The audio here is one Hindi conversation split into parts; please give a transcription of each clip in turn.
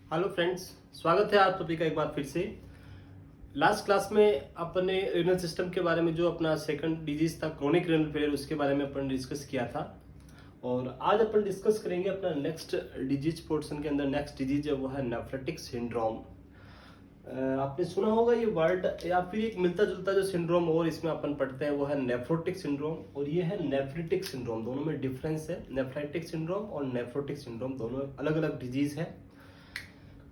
हेलो फ्रेंड्स, स्वागत है आप सभी का एक बार फिर से। लास्ट क्लास में अपने रीनल सिस्टम के बारे में जो अपना सेकंड डिजीज था क्रोनिक रीनल फेलियर, उसके बारे में अपन डिस्कस किया था। और आज अपन डिस्कस करेंगे अपना नेक्स्ट डिजीज पोर्शन के अंदर। नेक्स्ट डिजीज है वो है नेफ्रेटिक सिंड्रोम। आपने सुना होगा ये वर्ड, या फिर एक मिलता जुलता जो सिंड्रोम और इसमें अपन पढ़ते हैं वो है नेफ्रोटिक सिंड्रोम, और ये है नेफ्रिटिक सिंड्रोम। दोनों में डिफरेंस है। नेफ्राइटिक सिंड्रोम और नेफ्रोटिक सिंड्रोम दोनों अलग अलग डिजीज है।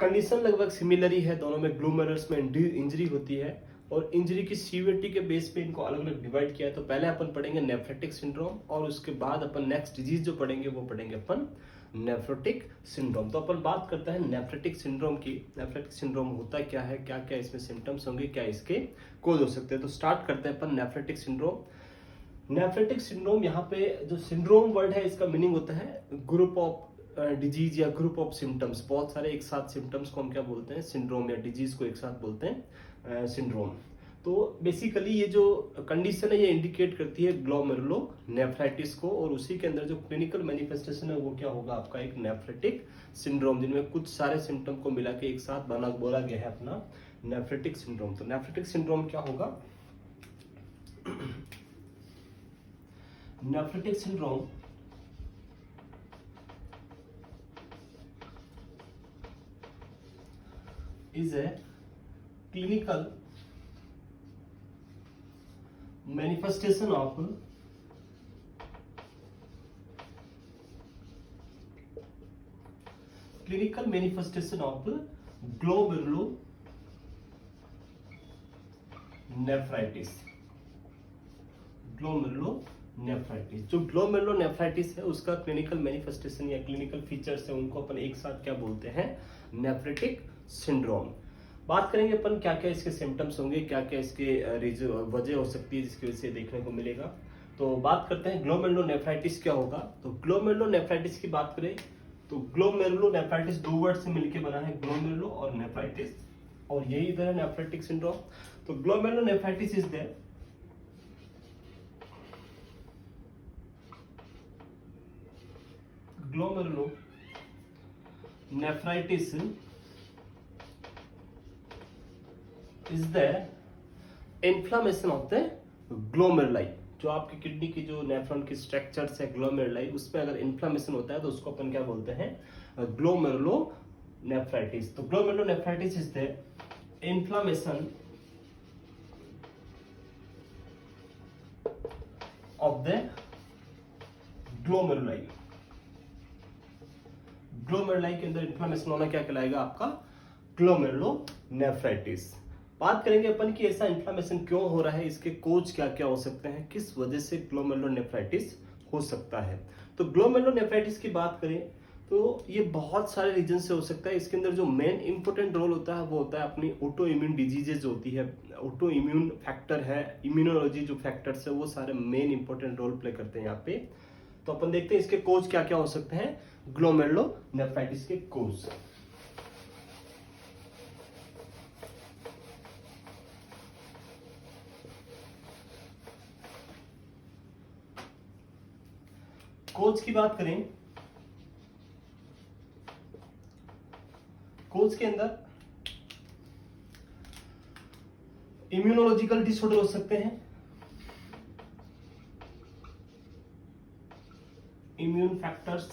कंडीशन लगभग सिमिलर ही है, दोनों में ग्लूमेरुलस में इंजरी होती है, और इंजरी की सीवियरिटी के बेस पे इनको अलग अलग डिवाइड किया है। तो पहले अपन पढ़ेंगे नेफ्रेटिक सिंड्रोम, और उसके बाद अपन नेक्स्ट डिजीज जो पढ़ेंगे वो पढ़ेंगे अपन नेफ्रोटिक सिंड्रोम। तो अपन बात करते हैं नेफ्रेटिक सिंड्रोम की। नेफ्रेटिक सिंड्रोम होता क्या है, क्या क्या इसमें सिम्टम्स होंगे, क्या इसके कोज हो सकते हैं। तो स्टार्ट करते हैं अपन नेफ्रेटिक सिंड्रोम। नेफ्रेटिक सिंड्रोम, यहाँ पे जो सिंड्रोम वर्ड है इसका मीनिंग होता है ग्रुप ऑफ डिजीज या ग्रुप ऑफ सिम्टम्स। बहुत सारे एक साथ सिम्टम्स को हम क्या बोलते हैं, सिंड्रोम, या डिजीज को एक साथ बोलते हैं सिंड्रोम। तो बेसिकली ये जो कंडीशन है ये इंडिकेट करती है ग्लोमेरुलोनेफ्राइटिस को, और उसी के अंदर जो क्लिनिकल मैनिफेस्टेशन है वो क्या होगा आपका, एक नेफ्रेटिक सिंड्रोम, जिनमें कुछ सारे सिम्टम को मिला के एक साथ बोला गया है अपना नेफ्रेटिक सिंड्रोम। तो नेफ्रेटिक सिंड्रोम क्या होगा? Nephritic syndrome is a clinical manifestation of glomerulonephritis। Glomerulonephritis, जो ग्लोमेरुलोनेफ्राइटिस है उसका क्लिनिकल मैनिफेस्टेशन या क्लिनिकल फीचर्स है, उनको अपन एक साथ क्या बोलते हैं, नेफ्रेटिक सिंड्रोम। बात करेंगे अपन क्या क्या इसके सिम्टम्स होंगे, क्या क्या इसके वजह हो सकती है जिसकी वजह से देखने को मिलेगा। तो बात करते हैं ग्लोमेरुलोनेफ्राइटिस क्या होगा। तो ग्लोमेरुलोनेफ्राइटिस की बात करें तो ग्लोमेरुलोनेफ्राइटिस दो वर्ड से मिलकर बना है, ग्लोमेरुलो और नेफ्राइटिस, और यही इधर है नेफ्रेटिक सिंड्रोम। तो glomerulonephritis is there glomerulonephritis is the inflammation of the glomeruli। जो आपकी किडनी की जो नेफ्रॉन की स्ट्रक्चर्स है ग्लोमेरुलाई, उसमें अगर इन्फ्लामेशन होता है तो उसको अपन क्या बोलते हैं, ग्लोमेरुलोनेफ्राइटिस। तो glomerulonephritis is the inflammation of the glomeruli. Glomeruli के अंदर इन्फ्लामेशन होना क्या कहलाएगा आपका, ग्लोमेरुलोनेफ्राइटिस। बात करेंगे अपन कि ऐसा इन्फ्लामेशन क्यों हो रहा है, इसके कोज क्या क्या हो सकते हैं, किस वजह से ग्लोमेरुलोनेफ्राइटिस हो सकता है। तो ग्लोमेरुलोनेफ्राइटिस की बात करें तो ये बहुत सारे रीजन से हो सकता है। इसके अंदर जो मेन इंपॉर्टेंट रोल होता है वो होता है अपनी ऑटो इम्यून डिजीजेज होती है, ऑटो इम्यून फैक्टर है, इम्यूनोलॉजी जो फैक्टर्स है वो सारे मेन इंपॉर्टेंट रोल प्ले करते हैं यहाँ पे। तो अपन देखते हैं इसके कोज क्या क्या हो सकते हैं, ग्लोमेरुलोनेफ्राइटिस के कोज। कोज की बात करें, कोज के अंदर इम्यूनोलॉजिकल डिसऑर्डर हो सकते हैं, इम्यून फैक्टर्स,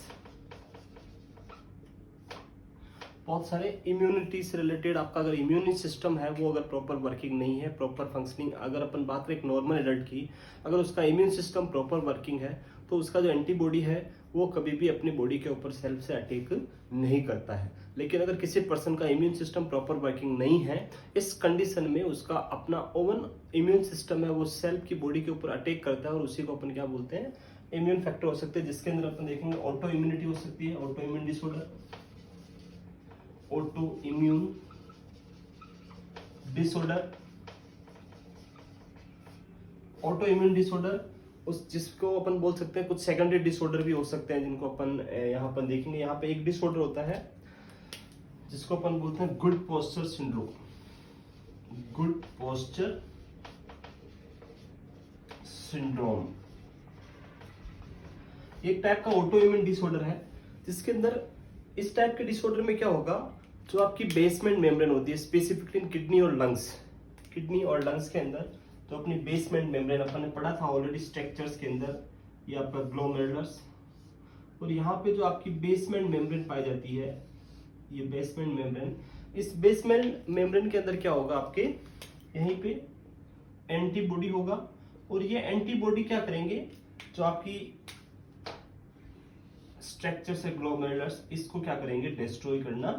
बहुत सारे इम्यूनिटी से रिलेटेड। आपका अगर इम्यून सिस्टम है वो अगर प्रॉपर वर्किंग नहीं है, प्रॉपर फंक्शनिंग, अगर अपन बात करें एक नॉर्मल एडल्ट की, अगर उसका इम्यून सिस्टम प्रॉपर वर्किंग है तो उसका जो एंटीबॉडी है वो कभी भी अपनी बॉडी के ऊपर सेल्फ से अटैक नहीं करता है। लेकिन अगर किसी पर्सन का इम्यून सिस्टम प्रॉपर वर्किंग नहीं है, इस कंडीशन में उसका अपना ओवन इम्यून सिस्टम है वो सेल्फ की बॉडी के ऊपर अटैक करता है, और उसी को अपन क्या बोलते हैं, इम्यून फैक्टर हो सकते हैं। जिसके अंदर अपन देखेंगे ऑटो इम्यूनिटी हो सकती है, auto immune disorder, auto immune disorder, auto immune disorder उस जिसको अपन बोल सकते हैं। कुछ सेकेंडरी डिसऑर्डर भी हो सकते हैं जिनको अपन यहाँ पर देखेंगे। यहाँ पे एक डिसऑर्डर होता है जिसको अपन बोलते हैं good posture syndrome, good posture syndrome. एक टाइप का ऑटो इम्यून डिसऑर्डर है जिसके अंदर इस टाइप के डिसऑर्डर में क्या होगा, जो आपकी बेसमेंट मेम्ब्रेन होती है स्पेसिफिकली इन किडनी और लंग्स के अंदर, तो अपनी बेसमेंट मेम्ब्रेन अपन ने पढ़ा था ऑलरेडी स्ट्रक्चर्स के अंदर, ये आपका ग्लोमेरुलस, और यहाँ पे जो आपकी बेसमेंट मेम्ब्रेन पाई जाती है, ये बेसमेंट मेम्ब्रेन, इस बेसमेंट मेम्ब्रेन के अंदर क्या होगा, आपके यहीं पे एंटीबॉडी होगा, और ये एंटीबॉडी क्या करेंगे, जो आपकी स्ट्रक्चर्स है ग्लोमेरुलस, इसको क्या करेंगे, डिस्ट्रॉय करना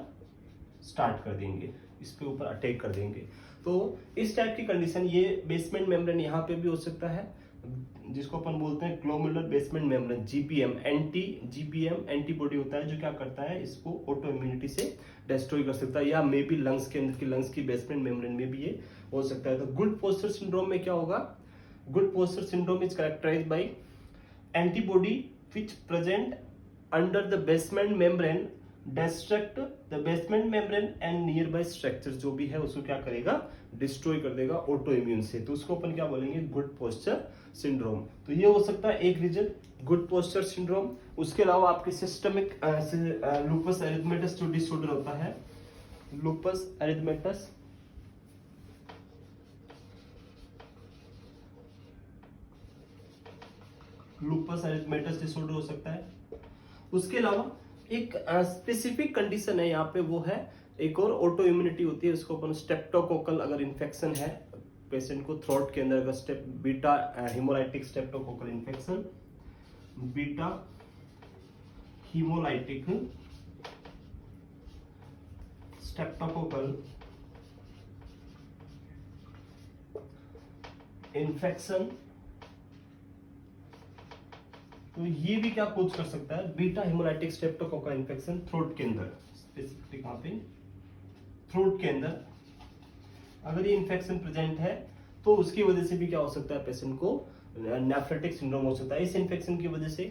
स्टार्ट कर देंगे, इसके ऊपर अटैक कर देंगे। तो इस टाइप की कंडीशन, ये बेसमेंट मेम्ब्रेन यहाँ पे भी हो सकता है, जिसको अपन बोलते हैं glomerular basement membrane, GBM, antibody होता है जो क्या करता है, इसको ऑटो इम्यूनिटी से डिस्ट्रॉय कर सकता है, या मे बी लंग्स के अंदर की लंग्स की बेसमेंट मेम्ब्रेन में भी ये हो सकता है। तो गुड पोस्चर सिंड्रोम में क्या होगा, Goodpasture syndrome is characterised by antibody which present under the basement membrane destruct the basement membrane and nearby structure, जो भी है उसको क्या करेगा, डिस्ट्रॉय कर देगा ऑटो इम्यून से, तो उसको अपन क्या बोलेंगे, गुड पोस्चर सिंड्रोम। तो ये हो सकता है एक रीजन, गुड पोस्चर सिंड्रोम। उसके अलावा आपके सिस्टमिक लूपस एरिथमेटस जो डिसऑर्डर होता है, लूपस एरिथमेटस, डिसऑर्डर हो सकता है। उसके अलावा एक स्पेसिफिक कंडीशन है यहाँ पे, वो है एक और ऑटो इम्यूनिटी होती है, उसको अपन स्ट्रेप्टोकोकल, अगर इन्फेक्शन है पेशेंट को थ्रोट के अंदर, अगर beta haemolytic streptococcal infection, beta haemolytic streptococcal infection, तो ये भी क्या कोज कर सकता है, beta haemolytic streptococcal infection throat के अंदर, स्पेसिफिकली कहां पे, थ्रोट के अंदर अगर ये इन्फेक्शन प्रेजेंट है, तो उसकी वजह से भी क्या हो सकता है, पेशेंट को नेफ्रेटिक सिंड्रोम हो सकता है। इस इन्फेक्शन की वजह से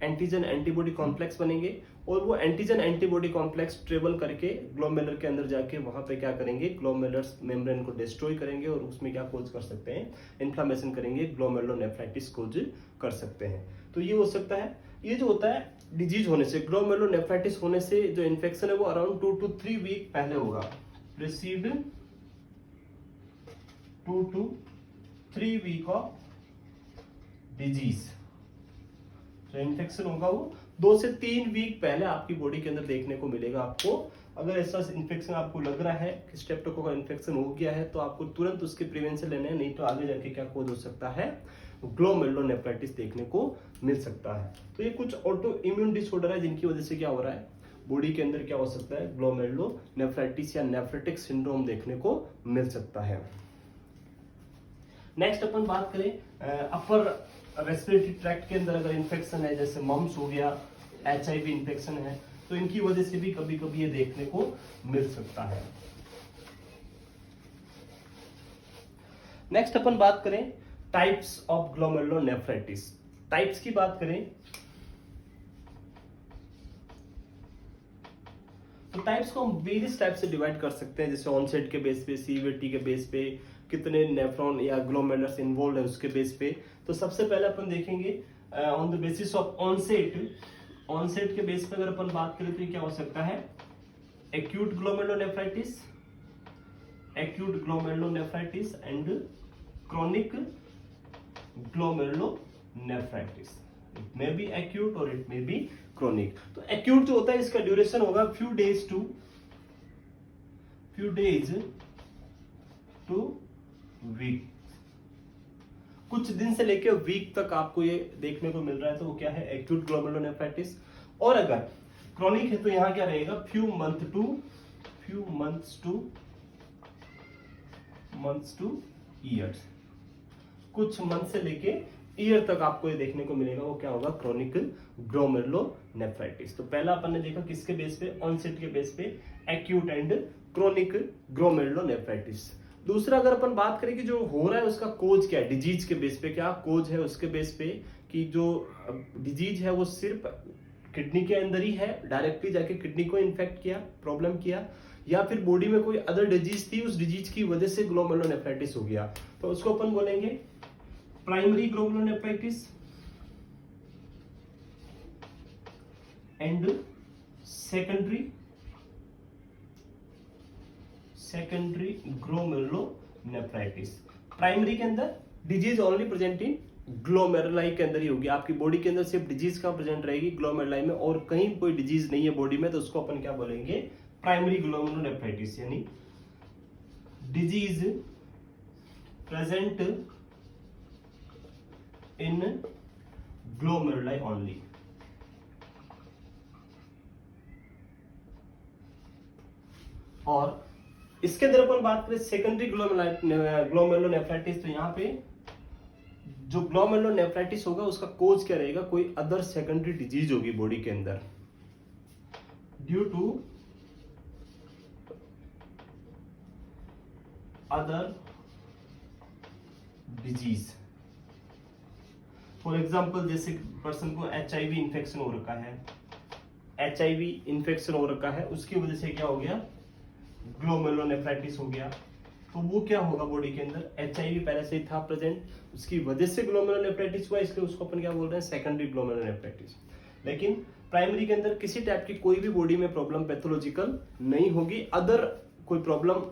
एंटीजन एंटीबॉडी कॉम्प्लेक्स बनेंगे, और वो एंटीजन एंटीबॉडी कॉम्प्लेक्स ट्रेवल करके ग्लोमेरुलर के अंदर जाके वहां पे क्या करेंगे, ग्लोमेरुलर मेम्ब्रेन को डिस्ट्रॉय करेंगे, और उसमें क्या कोज कर सकते हैं, इन्फ्लेमेशन करेंगे, ग्लोमेरुलोनेफ्राइटिस कोज कर सकते हैं। तो ये हो सकता है। ये जो होता है डिजीज होने से, ग्लोमेरुलोनेफ्राइटिस होने से जो इन्फेक्शन है वो अराउंड 2 to 3 वीक पहले होगा, precede 2 to 3 week of disease, जो इन्फेक्शन होगा वो 2 से 3 वीक पहले आपकी बॉडी के अंदर देखने को मिलेगा आपको। अगर ऐसा इन्फेक्शन आपको लग रहा है कि स्ट्रेप्टोकोकल इन्फेक्शन हो गया है, तो आपको तुरंत उसके प्रिवेंशन लेने हैं, नहीं तो आगे जाके क्या कोज हो सकता है, ग्लोमेरुलोनेफ्राइटिस देखने को मिल सकता है। तो ये कुछ ऑटो इम्यून डिसऑर्डर है जिनकी वजह से क्या हो रहा है, बॉडी के अंदर क्या हो सकता है, ग्लोमेरुलोनेफ्राइटिस या नेफ्रेटिक सिंड्रोम देखने को मिल सकता है। नेक्स्ट अपन बात करें अपर रेस्पिरेटरी ट्रैक्ट के अंदर अगर इन्फेक्शन है, जैसे मम्स हो गया, HIV इन्फेक्शन है, तो इनकी वजह से भी कभी कभी ये देखने को मिल सकता है। नेक्स्ट अपन बात करें टाइप्स ऑफ ग्लोमेरुलोनेफ्राइटिस। टाइप्स की बात करें तो टाइप्स को हम वेरियस टाइप से डिवाइड कर सकते हैं, जैसे ऑनसेट के बेस पे, सीवियरिटी के बेस पे, कितने नेफ्रॉन या ग्लोमेरुलस इन्वॉल्व है उसके बेस पे। तो सबसे पहले अपन देखेंगे on the basis of onset. Onset के बेस पे अगर अपन बात करें तो क्या हो सकता है, acute glomerulonephritis, acute glomerulonephritis and chronic glomerulonephritis. It may be acute और इट मे बी क्रोनिक। तो एक्यूट जो होता है इसका ड्यूरेशन होगा फ्यू डेज टू वीक, कुछ दिन से लेकर वीक तक आपको ये देखने को मिल रहा है, तो वो क्या है, एक्यूट ग्लोमेरुलोनेफ्राइटिस। और अगर क्रोनिक है तो यहां क्या रहेगा, फ्यू मंथ्स टू ईयर्स, कुछ मंथ से लेके ईयर तक आपको ये देखने को मिलेगा, वो क्या होगा, क्रोनिक ग्लोमेरुलोनेफ्राइटिस। तो पहला अपन ने देखा किसके बेस पे, ऑनसेट के बेस पे, एक्यूट एंड क्रोनिक ग्लोमेरुलोनेफ्राइटिस। दूसरा अगर अपन बात करें कि जो हो रहा है उसका कोज क्या है, डिजीज के बेस पे क्या कोज है, उसके बेस पे कि जो डिजीज है वो सिर्फ किडनी के अंदर ही है, डायरेक्टली जाके किडनी को इन्फेक्ट किया, प्रॉब्लम किया, या फिर बॉडी में कोई अदर डिजीज थी, उस डिजीज की वजह से ग्लोमेरुलोनेफ्राइटिस हो गया, तो उसको अपन बोलेंगे primary glomerulonephritis and secondary secondary glomerulonephritis. Primary के अंदर disease only present in glomeruli के अंदर ही होगी, आपकी बॉडी के अंदर सिर्फ डिजीज का प्रेजेंट रहेगी ग्लोमेरुलाई में, और कहीं कोई डिजीज नहीं है बॉडी में, तो उसको अपन क्या बोलेंगे, प्राइमरी ग्लोमेरुलोनेफ्राइटिस, यानी disease present in glomeruli only. और इसके अंदर अपन बात करें सेकेंडरी ग्लोमेरुलोनेफ्राइटिस, तो यहाँ पे जो ग्लोमेरुलोनेफ्राइटिस होगा उसका कोज क्या रहेगा, कोई अदर सेकेंडरी डिजीज होगी बॉडी के अंदर due to other disease. For example जैसे पर्सन को HIV इंफेक्शन हो रखा है, HIV इंफेक्शन हो रखा है, उसकी वजह से क्या हो गया, ग्लोमेरुलोनेफ्राइटिस हो गया, तो वो क्या होगा बॉडी के अंदर, HIV पहले से ही था प्रेजेंट, उसकी वजह से ग्लोमेरुलोनेफ्राइटिस हुआ, इसलिए उसको अपन क्या बोल रहे हैं, सेकेंडरी ग्लोमेरुलोनेफ्राइटिस। लेकिन प्राइमरी के अंदर किसी टाइप की कोई भी बॉडी में प्रॉब्लम पैथोलॉजिकल नहीं होगी, अदर कोई प्रॉब्लम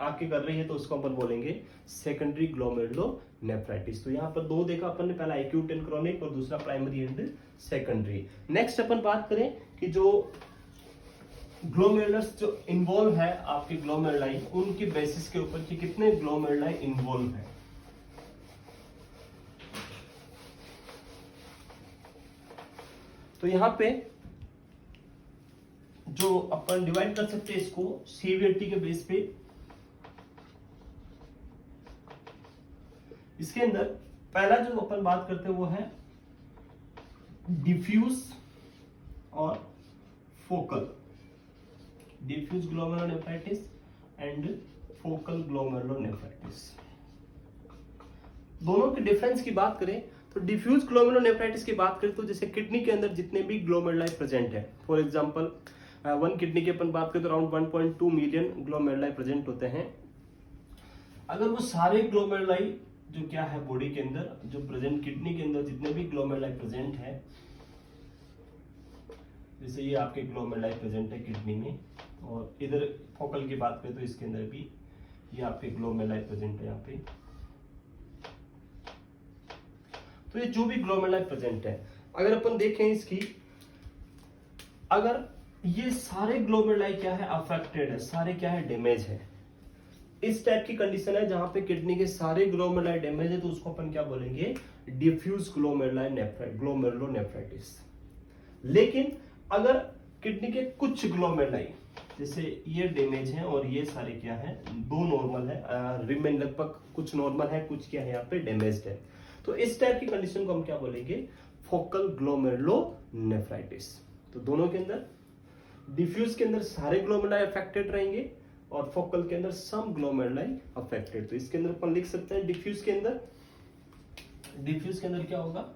आके कर रही है तो उसको अपन बोलेंगे सेकेंडरी ग्लोमेरुलोनेफ्राइटिस। तो यहाँ पर दो देखा अपन ने, पहला एक्यूट एंड क्रोनिक और दूसरा प्राइमरी एंड सेकेंडरी। नेक्स्ट अपन बात करें कि जो ग्लोमेरुलस जो इन्वॉल्व है आपके ग्लोमेरुलाई, उनकी बेसिस के ऊपर कि कितने ग्लोमेरुलाई इन्वॉल्व है। तो यहां पे जो अपन डिवाइड कर सकते हैं इसको सीवियरिटी के बेस पे, इसके अंदर पहला जो अपन बात करते हैं वो है डिफ्यूज और focal, diffuse glomerulonephritis and focal glomerulonephritis. दोनों के डिफरेंस की बात करें तो डिफ्यूज ग्लोमेरुलोनेफ्राइटिस की बात करें तो जैसे किडनी के अंदर जितने भी ग्लोमेरुलाई प्रेजेंट है, फॉर एग्जांपल वन किडनी की अपन बात करें तो अराउंड 1.2 मिलियन ग्लोमेरुलाई प्रेजेंट होते हैं। अगर वो सारे ग्लोमेरुलाई जो क्या है बॉडी के अंदर, जो प्रेजेंट किडनी के अंदर जितने भी ग्लोमेरुलाई प्रेजेंट है, जैसे ये आपके ग्लोमेरुलाई प्रेजेंट है किडनी में, और इधर फोकल की बात करें तो इसके अंदर भी ये आपके ग्लोमेरुलाई प्रेजेंट है यहाँ पे। तो ये जो भी ग्लोमेरुलाई प्रेजेंट है, अगर अपन देखें इसकी, अगर ये सारे ग्लोमेरुलाई क्या है, अफेक्टेड है, सारे क्या है, डैमेज है, इस टाइप की कंडीशन है जहां पे किडनी के सारे ग्लोमेरुलाई डैमेज है, तो उसको अपन क्या बोलेंगे, डिफ्यूज ग्लोमेरुलोनेफ्राइटिस। लेकिन अगर किडनी के कुछ ग्लोमेरुलाई, जैसे ये डैमेज है और ये सारे क्या है, दो नॉर्मल है, रिमेन लगभग कुछ नॉर्मल है, कुछ क्या है यहाँ पे डैमेज्ड है, तो इस टाइप की कंडीशन को हम क्या बोलेंगे, फोकल ग्लोमेरुलोनेफ्राइटिस। तो दोनों के अंदर डिफ्यूज के अंदर सारे ग्लोमेरुलाई अफेक्टेड रहेंगे और फोकल के अंदर सम ग्लोमेरुलाई अफेक्टेड। तो इसके अंदर अपन लिख सकते हैं डिफ्यूज के अंदर क्या होगा,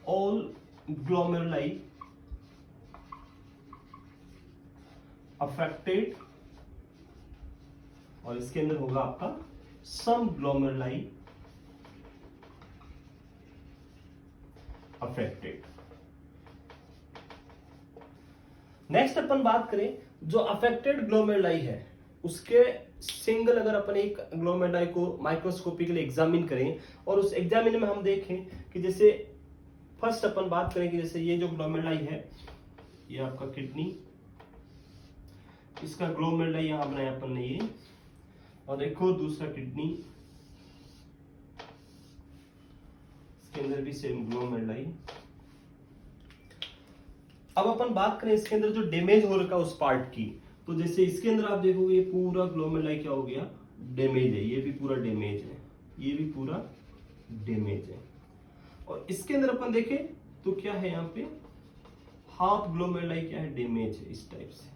ऑल ग्लोमेरुलाई अफेक्टेड, और इसके अंदर होगा आपका सम ग्लोमेरुलाई अफेक्टेड। नेक्स्ट अपन बात करें जो अफेक्टेड ग्लोमेरुलाई है उसके सिंगल, अगर अपन एक ग्लोमेरुलाई को माइक्रोस्कोपिकली एग्जामिन करें और उस एग्जामिन में हम देखें कि जैसे फर्स्ट अपन बात करें कि जैसे ये जो ग्लोमेरुलाई है, ये आपका किडनी, इसका ग्लोमेरुलाई यहां बनाया अपन ने ये, और देखो दूसरा किडनी, इसके अंदर भी सेम ग्लोमेरुलाई। अब अपन बात करें इसके अंदर जो डैमेज हो रखा उस पार्ट की, तो जैसे इसके अंदर आप देखोगे ये पूरा ग्लोमेरुलाई क्या हो गया, डैमेज है, ये भी पूरा डैमेज है, ये भी पूरा डैमेज है, और इसके अंदर अपन देखें तो क्या है, यहाँ पे हाफ ग्लोमेरुलाई क्या है, डैमेज है, इस टाइप से।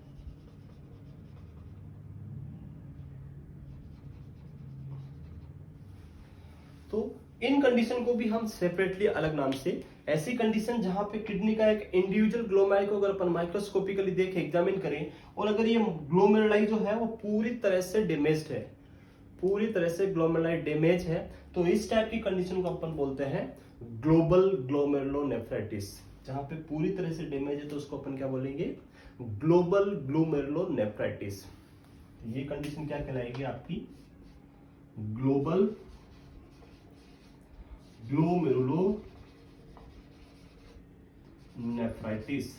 तो इन कंडीशन को भी हम सेपरेटली अलग नाम से, ऐसी कंडीशन जहां पे किडनी का एक इंडिविजुअल ग्लोमेरुलाई को अगर अपन माइक्रोस्कोपिकली देखें, एग्जामिन करें, और अगर ये ग्लोमेरुलाई जो है वो पूरी तरह से डैमेज्ड है, पूरी तरह से ग्लोमेरुलाई डैमेज है, तो इस टाइप की कंडीशन को अपन बोलते हैं ग्लोबल ग्लोमेरुलोनेफ्राइटिस। जहां पे पूरी तरह से डैमेज है तो उसको अपन क्या बोलेंगे, ग्लोबल ग्लोमेरुलोनेफ्राइटिस। तो ये कंडीशन क्या कहलाएगी आपकी, ग्लोबल ग्लोमेरुलोनेफ्राइटिस।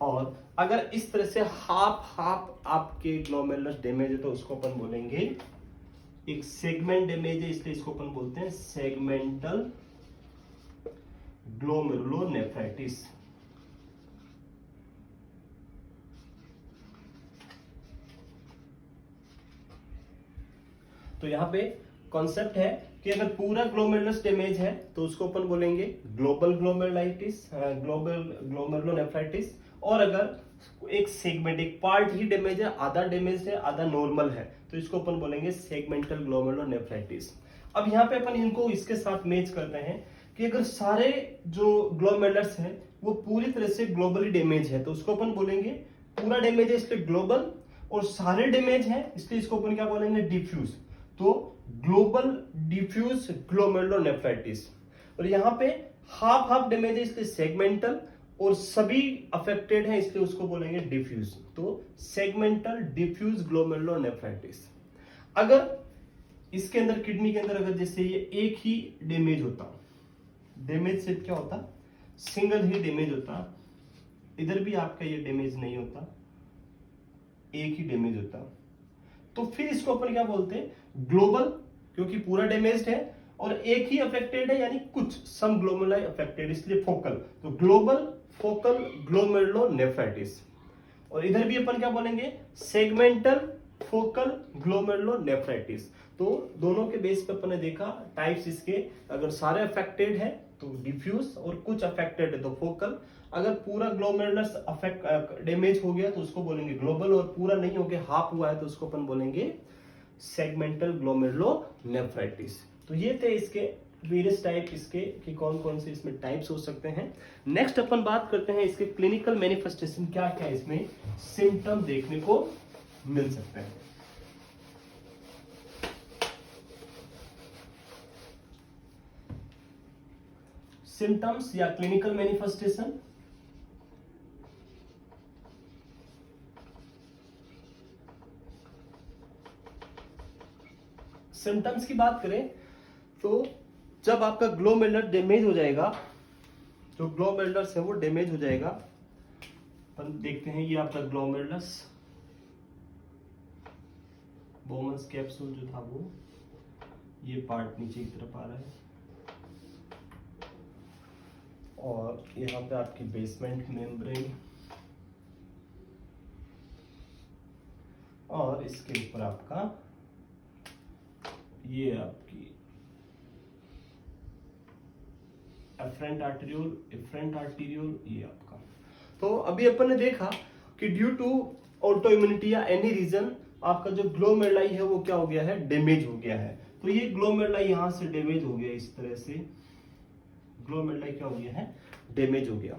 और अगर इस तरह से हाफ आपके ग्लोमेरुलस डैमेज है तो उसको अपन बोलेंगे एक सेगमेंट डैमेज है, इसलिए इसको अपन बोलते हैं सेगमेंटल ग्लोमेरुलोनेफ्राइटिस। तो यहाँ पे कॉन्सेप्ट है कि अगर पूरा ग्लोमेरुलस डैमेज है तो उसको अपन बोलेंगे ग्लोबल ग्लोमेरुलाइटिस, ग्लोबल ग्लोमेरुलोनेफ्राइटिस। और अगर एक सेगमेंट, एक पार्ट ही डैमेज है, आधा डैमेज है आधा नॉर्मल है, तो इसको अपन बोलेंगे सेगमेंटल ग्लोमेरुलोनेफ्राइटिस। अब यहाँ पे अपन इनको इसके साथ मैच करते हैं कि अगर सारे जो ग्लोमेरुलस है वो पूरी तरह से ग्लोबली डैमेज है तो उसको अपन बोलेंगे, पूरा डैमेज है इसलिए ग्लोबल, और सारे डैमेज है इसलिए इसको अपन क्या बोलेंगे, डिफ्यूज। तो ग्लोबल डिफ्यूज ग्लोमेरुलोनेफ्राइटिस। और यहाँ पे हाफ डैमेज है इसलिए सेगमेंटल, और सभी अफेक्टेड है इसलिए उसको बोलेंगे डिफ्यूज। तो सेगमेंटल डिफ्यूज ग्लोमेरुलोनेफ्राइटिस। अगर इसके अंदर किडनी के अंदर अगर जैसे ये एक ही डैमेज होता, डैमेज से क्या होता, सिंगल ही डैमेज होता, इधर भी आपका ये डैमेज नहीं होता, एक ही डैमेज होता, तो फिर इसको अपन क्या बोलते हैं, ग्लोबल, क्योंकि पूरा डैमेज्ड है और एक ही अफेक्टेड है यानी कुछ सम ग्लोमेरुलाई अफेक्टेड, इसलिए फोकल। तो ग्लोबल फोकल ग्लोमेरुलोनेफ्राइटिस। और इधर भी अपन क्या बोलेंगे, सेगमेंटल फोकल ग्लोमेरुलोनेफ्राइटिस। तो दोनों के बेस पे अपन ने देखा टाइप्स इसके, अगर सारे अफेक्टेड है तो डिफ्यूज और कुछ अफेक्टेड है तो फोकल। अगर पूरा ग्लोमेरुलस अफेक्ट डैमेज हो गया तो उसको बोलेंगे ग्लोबल, और पूरा नहीं हो गया हाफ हुआ है तो उसको अपन बोलेंगे सेगमेंटल ग्लोमेरुलोनेफ्राइटिस। तो ये थे इसके वेरियस टाइप इसके कि कौन कौन से इसमें टाइप्स हो सकते हैं। नेक्स्ट अपन बात करते हैं इसके क्लिनिकल मैनिफेस्टेशन, क्या क्या इसमें सिम्टम देखने को मिल सकते हैं। सिम्टम्स या क्लिनिकल मैनिफेस्टेशन। सिम्टम्स की बात करें तो जब आपका ग्लोमेरुलर डैमेज हो जाएगा, जो ग्लोमेरुलस है वो डैमेज हो जाएगा, अपन देखते हैं ये आपका ग्लोमेरुलस, बोमन्स कैप्सूल जो था वो ये पार्ट नीचे की तरफ आ रहा है, और यहाँ पे आपकी बेसमेंट मेम्ब्रेन, और इसके ऊपर आपका ये आपकी एफरेंट आर्टीरियोल ये आपका। तो अभी अपन ने देखा कि ड्यू टू ऑटो इम्यूनिटी या एनी रीजन आपका जो ग्लोमेरुलाई है वो क्या हो गया है, डैमेज हो गया है। तो ये ग्लोमेरुलाई यहां से डैमेज हो गया, इस तरह से ग्लोमेरुलाई क्या हो गया है, डैमेज हो गया।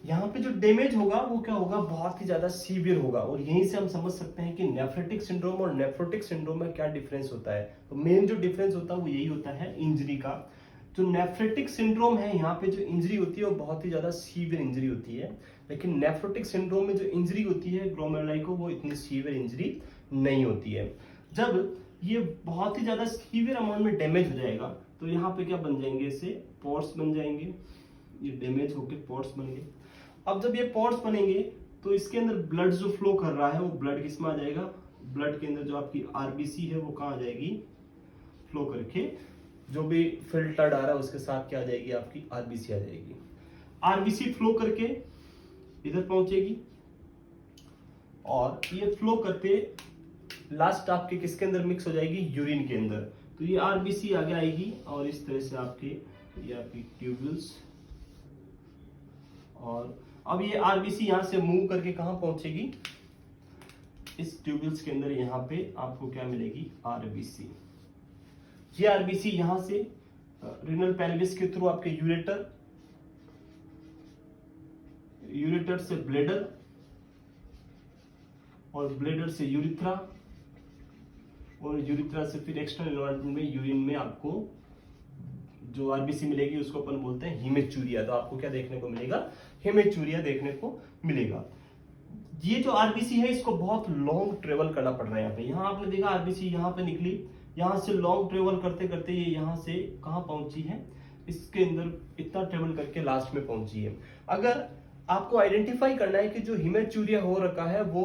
यहाँ पे जो डैमेज होगा वो क्या होगा, बहुत ही ज्यादा सीवियर होगा। और यहीं से हम समझ सकते हैं कि नेफ्रेटिक सिंड्रोम और नेफ्रोटिक सिंड्रोम में क्या डिफरेंस होता है। तो मेन जो डिफरेंस होता है वो यही होता है इंजरी का। जो नेफ्रेटिक सिंड्रोम है यहाँ पे जो इंजरी होती है वो बहुत ही ज्यादा सीवियर इंजरी होती है, लेकिन नेफ्रोटिक सिंड्रोम में जो इंजरी होती है ग्लोमेरुलाई को वो इतनी सीवियर इंजरी नहीं होती है। जब ये बहुत ही ज्यादा सीवियर अमाउंट में डैमेज हो जाएगा तो यहाँ पे क्या बन जाएंगे, इसे पोर्स बन जाएंगे, ये डैमेज होके पोर्स बन गए। अब जब ये पोर्स बनेंगे तो इसके अंदर ब्लड जो फ्लो कर रहा है वो ब्लड किसमें आ जाएगा, ब्लड के अंदर जो आपकी आरबीसी है वो कहाँ आ जाएगी, फ्लो करके जो भी फिल्टर्ड आ रहा है उसके साथ क्या आ जाएगी, आपकी आरबीसी आ जाएगी। आरबीसी फ्लो करके इधर पहुंचेगी और ये फ्लो करते लास्ट आपके किसके अंदर मिक्स हो जाएगी, यूरिन के अंदर। तो ये आरबीसी आगे आएगी और इस तरह से आपके ये आपकी ट्यूब्यूल्स, और अब ये आरबीसी यहां से मूव करके कहां पहुंचेगी, इस ट्यूब्यूल्स के अंदर। यहां पे आपको क्या मिलेगी, आरबीसी। ये आरबीसी यहां से रीनल पेल्विस के थ्रू आपके यूरेटर से ब्लेडर, और ब्लेडर से यूरिथ्रा, और यूरिथ्रा से फिर एक्सटर्नल एनवायरनमेंट में यूरिन में आपको जो आरबीसी मिलेगी उसको अपन बोलते हैं हिमेचूरिया। तो आपको क्या देखने को मिलेगा, हिमेचूरिया देखने को मिलेगा। ये जो आरबीसी है इसको बहुत लॉन्ग ट्रेवल करना पड़ रहा है। यहाँ पे, यहाँ आपने देखा आरबीसी यहाँ पे निकली, यहाँ से लॉन्ग ट्रेवल करते करते ये यहाँ से कहाँ पहुंची है, इसके अंदर इतना ट्रेवल करके लास्ट में पहुंची है। अगर आपको आइडेंटिफाई करना है कि जो हिमेचूरिया हो रखा है वो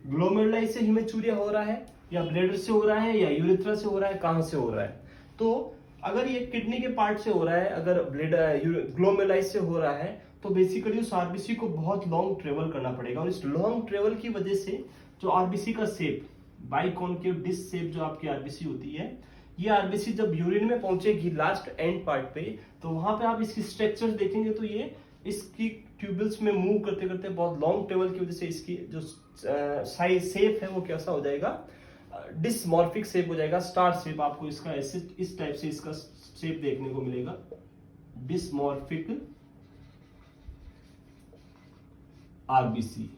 ग्लोमेरुलाई से हिमेचूरिया हो रहा है या ब्लैडर से हो रहा है या यूरेथ्रा से हो रहा है, कहां से हो रहा है, तो अगर ये किडनी के पार्ट से हो रहा है, अगर ब्लैडर ग्लोमेरुलाई से हो रहा है, तो बेसिकली उस आरबीसी को बहुत लॉन्ग ट्रेवल करना पड़ेगा। और इस लॉन्ग ट्रेवल की वजह से जो आरबीसी का शेप, बाइकॉन्केव डिस्क शेप जो आपकी आरबीसी होती है, ये आरबीसी जब यूरिन में पहुंचेगी लास्ट एंड पार्ट पे, तो वहां पे आप इसकी स्ट्रक्चर देखेंगे तो ये इसकी ट्यूबल्स में मूव करते करते बहुत लॉन्ग ट्रेवल की वजह से इसकी जो साइज शेप है वो कैसा हो जाएगा, डिसमॉर्फिक शेप हो जाएगा, स्टार शेप। आपको इसका ऐसे इस टाइप से इसका शेप देखने को मिलेगा, डिसमॉर्फिक आरबीसी।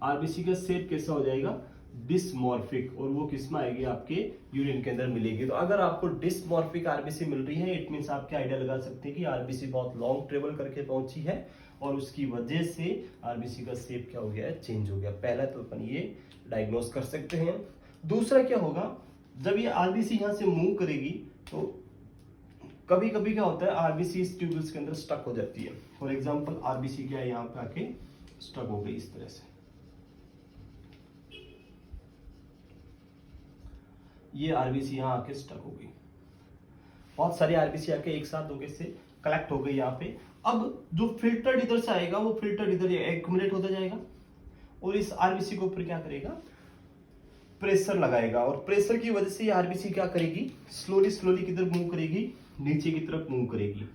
आरबीसी का शेप कैसा हो जाएगा, डिसमॉर्फिक, और वो किस में आएगी, आपके यूरिन के अंदर मिलेगी। तो अगर आपको डिसमॉर्फिक आरबीसी मिल रही है, इट मींस आप क्या आइडिया लगा सकते हैं कि आरबीसी बहुत लॉन्ग ट्रेवल करके पहुंची है और उसकी वजह से आरबीसी का शेप क्या हो गया है, चेंज हो गया। पहला तो अपन ये डायग्नोस कर सकते हैं। दूसरा क्या होगा, जब ये आरबीसी यहां से मूव करेगी तो कभी कभी क्या होता है, आरबीसी इस ट्यूबल्स के अंदर स्टक हो जाती है। फॉर एग्जाम्पल आरबीसी क्या है, यहाँ पे आके स्टक हो गई इस तरह से, ये आरबीसी यहाँ आके स्टक हो गई। बहुत सारी आरबीसी आके एक साथ होके से कलेक्ट हो गई यहाँ पे। अब जो फिल्टर इधर से आएगा वो फिल्टर इधर एक्यूमुलेट होता जाएगा और इस आरबीसी को ऊपर क्या करेगा, प्रेशर लगाएगा, और प्रेशर की वजह से ये आरबीसी क्या करेगी, स्लोली स्लोली किधर मूव करेगी, नीचे की तरफ मूव करेगी।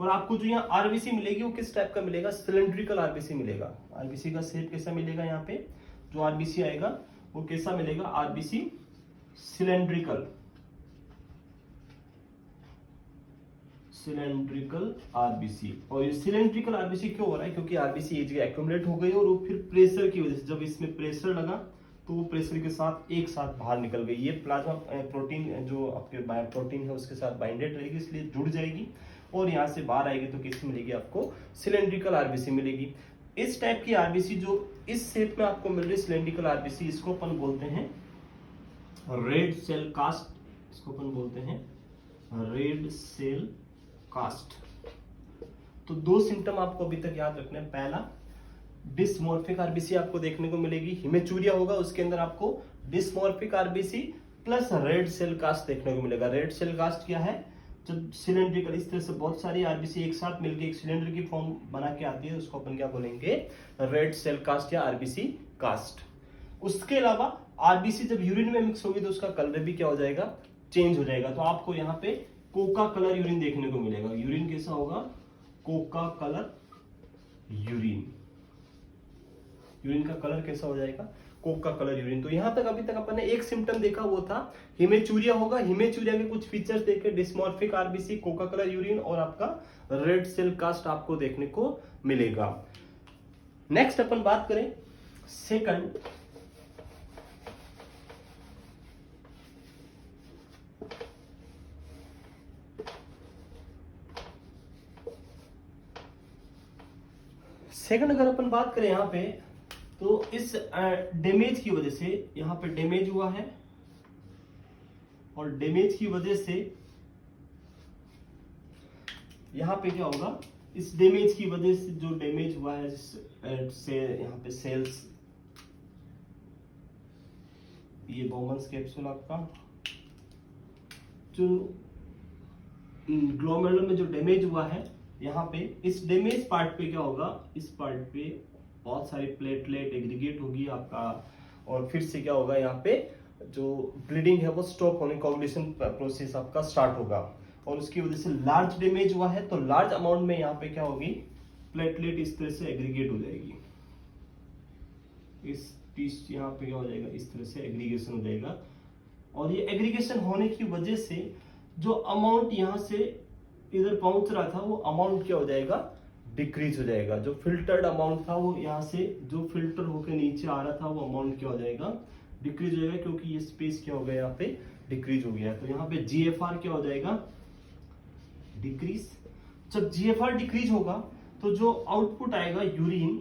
और आपको जो यहाँ आरबीसी मिलेगी वो किस टाइप का मिलेगा, सिलेंड्रिकल आरबीसी मिलेगा। आरबीसी का शेप कैसा मिलेगा, यहाँ पे जो आरबीसी आएगा वो कैसा मिलेगा, आरबीसी सिलेंड्रिकल, सिलेंड्रिकल आरबीसी। और ये सिलेंड्रिकल आरबीसी क्यों हो रहा है, क्योंकि आरबीसी एक जगह एक्यूमुलेट हो गई और वो फिर प्रेशर की वजह से, जब इसमें प्रेशर लगा तो वो प्रेशर के साथ एक साथ बाहर निकल गई। ये प्लाज्मा प्रोटीन जो आपके प्रोटीन है उसके साथ बाइंडेड रहेगी, इसलिए जुड़ जाएगी और यहाँ से बाहर आएगी तो किस मिलेगी, आपको सिलेंड्रिकल आरबीसी मिलेगी। इस टाइप की आरबीसी जो इस शेप में आपको मिल रही है सिलेंड्रिकल आरबीसी, इसको अपन बोलते हैं रेड सेल कास्ट, इसको अपन बोलते हैं रेड सेल कास्ट। तो दो सिम्टम आपको अभी तक याद रखना है। पहला, डिसमॉर्फिक आरबीसी आपको देखने को मिलेगी, हिमेचूरिया होगा उसके अंदर आपको dysmorphic RBC plus red cell cast देखने को मिलेगा। रेड सेल कास्ट क्या है, जब सिलेंड्रिकल इस तरह से बहुत सारी आरबीसी एक साथ मिलकर एक सिलेंडर की फॉर्म बना के आती है, उसको अपन क्या बोलेंगे, रेड सेल कास्ट या आरबीसी कास्ट। उसके अलावा आरबीसी जब यूरिन में मिक्स होगी तो उसका कलर भी क्या हो जाएगा, चेंज हो जाएगा। तो आपको यहाँ पे कोका कलर यूरिन देखने को मिलेगा। यूरिन कैसा होगा, कोका कलर यूरिन, यूरिन का कलर कैसा हो जाएगा, कोका कलर यूरिन। तो यहां तक अभी तक अपन ने एक सिम्टम देखा, वो था हिमेचूरिया होगा। हिमेचूरिया के कुछ फीचर्स देखे, dysmorphic RBC, Coca colour urine और आपका रेड सेल कास्ट आपको देखने को मिलेगा। नेक्स्ट अपन बात करें सेकंड, अगर अपन बात करें यहाँ पे, तो इस डैमेज की वजह से यहाँ पे डैमेज हुआ है और डैमेज की वजह से यहाँ पे क्या होगा, इस डैमेज की वजह से जो डैमेज हुआ है से यहाँ पे सेल्स, ये बोमन्स कैप्सूल आपका जो ग्लोमेरुलर में जो डैमेज हुआ है, यहाँ पे इस डैमेज पार्ट पे क्या होगा, इस पार्ट पे बहुत सारी प्लेटलेट एग्रीगेट होगी आपका, और फिर से क्या होगा, यहाँ पे जो ब्लीडिंग है वो स्टॉप होने, कोगुलेशन प्रोसेस आपका स्टार्ट होगा। और उसकी वजह से लार्ज डैमेज हुआ है तो लार्ज अमाउंट में यहाँ पे क्या होगी, प्लेटलेट इस तरह से एग्रीगेट हो जाएगी, इस पीस यहाँ पे क्या हो जाएगा, इस तरह से एग्रीगेशन हो जाएगा। और ये एग्रीगेशन होने की वजह से जो अमाउंट यहाँ से इधर पहुंच रहा था वो अमाउंट क्या हो जाएगा, डिक्रीज हो जाएगा। जो फिल्टर्ड अमाउंट था वो यहाँ से जो फिल्टर होकर नीचे आ रहा था वो अमाउंट क्या हो जाएगा, डिक्रीज हो जाएगा, क्योंकि ये स्पेस क्या हो गया यहाँ पे डिक्रीज हो गया। तो यहाँ पे जीएफआर क्या हो जाएगा, डिक्रीज। जब जीएफआर डिक्रीज होगा तो जो आउटपुट आएगा यूरिन,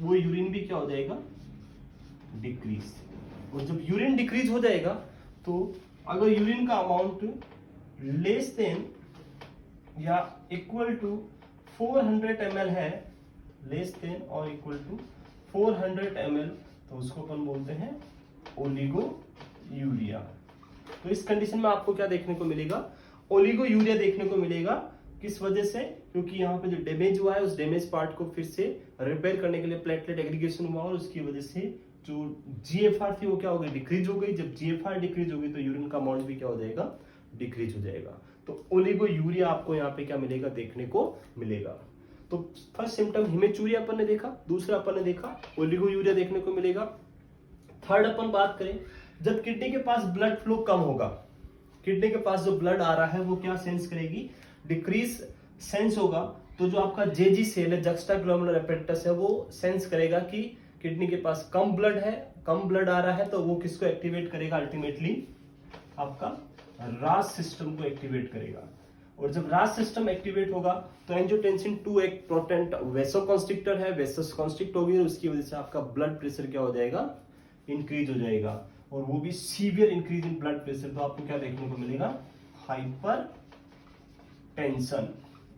वो यूरिन भी क्या हो जाएगा, डिक्रीज। और जब यूरिन डिक्रीज हो जाएगा तो अगर यूरिन का अमाउंट लेस देन या इक्वल टू 400 ml है, लेस देन और इक्वल टू 400 ml, तो उसको अपन बोलते हैं ओलिगो यूरिया। तो इस कंडीशन में आपको क्या देखने को मिलेगा, ओलिगो यूरिया देखने को मिलेगा। किस वजह से, क्योंकि यहाँ पे जो डैमेज हुआ है उस डैमेज पार्ट को फिर से रिपेयर करने के लिए प्लेटलेट एग्रीगेशन हुआ और उसकी वजह से जो जीएफआर थी वो क्या हो गई, डिक्रीज हो गई। जब जीएफआर डिक्रीज होगी तो यूरिन का अमाउंट भी क्या हो जाएगा, डिक्रीज हो जाएगा। तो ओलिगो यूरिया आपको यहाँ पे क्या मिलेगा, देखने को मिलेगा। तो फर्स्ट सिम्टम हिमेचूरिया अपन ने देखा, दूसरा अपन ने देखा ओलिगो यूरिया देखने को मिलेगा। थर्ड अपन बात करें, जब किडनी के पास ब्लड फ्लो कम होगा, किडनी के पास जो ब्लड आ रहा है वो क्या सेंस करेगी, डिक्रीज सेंस होगा। तो जो आपका जेजी सेल है, जक्स्टाग्लोमेरुलर एपेरेटस है, वो सेंस करेगा कि किडनी के पास कम ब्लड है, कम ब्लड आ रहा है, तो वो किसको एक्टिवेट करेगा, अल्टीमेटली आपका रास सिस्टम को एक्टिवेट करेगा। और जब रास सिस्टम एक्टिवेट होगा तो एंजियोटेंसिन 2 एक प्रोटेंट वेसोकॉन्स्ट्रिक्टर है, वेसस कॉन्स्ट्रिक्ट होगी और उसकी वजह से आपका ब्लड प्रेशर क्या हो जाएगा, इंक्रीज हो जाएगा। और वो भी severe increase in blood pressure. तो आपको क्या देखने को मिलेगा, हाइपर टेंशन।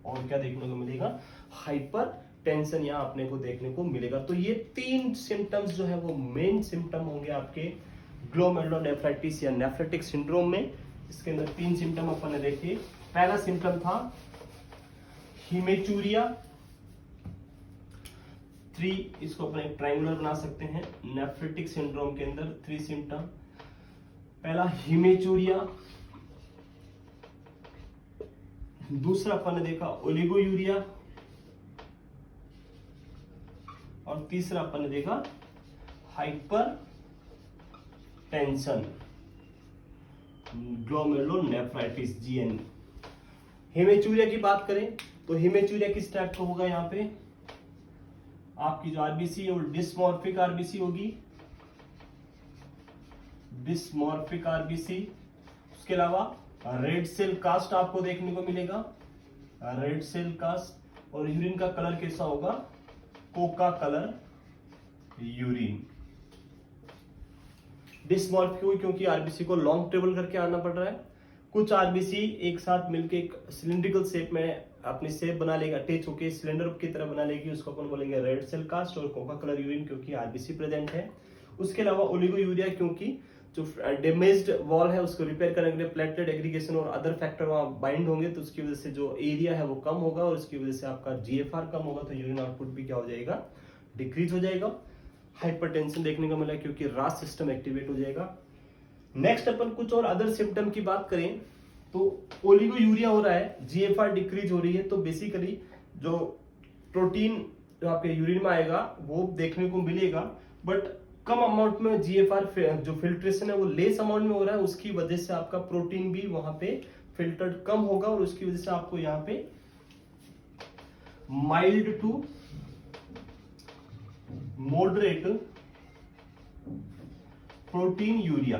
और क्या देखने को मिलेगा, हाइपर टेंशन यहाँ अपने को देखने को मिलेगा। तो ये 3 सिम्टम्स जो है वो मेन सिम्टम होंगे आपके ग्लोमेरुलोनेफ्राइटिस या नेफ्रेटिक सिंड्रोम में। इसके अंदर 3 सिम्टम अपन ने देखे। पहला सिम्टम था हिमेचूरिया, 3, इसको अपन एक ट्रायंगुलर बना सकते हैं। नेफ्रेटिक सिंड्रोम के अंदर 3 सिम्टम, पहला हिमेचूरिया, दूसरा अपन ने देखा ओलिगो यूरिया, और तीसरा अपन ने देखा hypertension, glomerulonephritis GN. Haematuria की बात करें तो हिमेचूरिया किस टाइप का होगा, यहाँ पे आपकी जो आरबीसी है वो डिस्मॉर्फिक आरबीसी होगी, डिस्मॉर्फिक आरबीसी। उसके अलावा रेड सेल कास्ट आपको देखने को मिलेगा, रेड सेल कास्ट। और यूरिन का कलर कैसा होगा, कोका कलर यूरिन। डिस्मॉर्फिक हुई क्योंकि आरबीसी को लॉन्ग ट्रेवल करके आना पड़ रहा है। कुछ आरबीसी एक साथ मिलकर एक सिलिंड्रिकल शेप में अपनी शेप बना लेगी, अटैच होकर सिलेंडर की तरह बना लेगी, उसको अपन बोलेंगे रेड सेल कास्ट। और कोका कलर यूरिन क्योंकि आरबीसी प्रेजेंट है। उसके अलावा ओलिगो यूरिया क्योंकि जो डैमेज्ड वॉल है उसको रिपेयर करने के लिए प्लेटलेट एग्रीगेशन और अदर फैक्टर वहां बाइंड होंगे, तो उसकी वजह से जो एरिया है वो कम होगा और उसकी वजह से आपका जीएफआर कम होगा, तो यूरिन आउटपुट भी क्या हो जाएगा, डिक्रीज हो जाएगा। हाइपरटेंशन देखने को मिला क्योंकि रास सिस्टम एक्टिवेट हो जाएगा। नेक्स्ट अपन कुछ और अदर सिम्टम की बात करें तो ओलिगो यूरिया हो रहा है, जीएफआर डिक्रीज हो रही है, तो बेसिकली जो प्रोटीन जो आपके यूरिन में आएगा वो देखने को मिलेगा, बट कम अमाउंट में जीएफआर जो फिल्ट्रेशन है वो लेस अमाउंट में हो रहा है, उसकी वजह से आपका प्रोटीन भी वहां पे फिल्टर्ड कम होगा और उसकी वजह से आपको यहाँ पे mild to moderate proteinuria,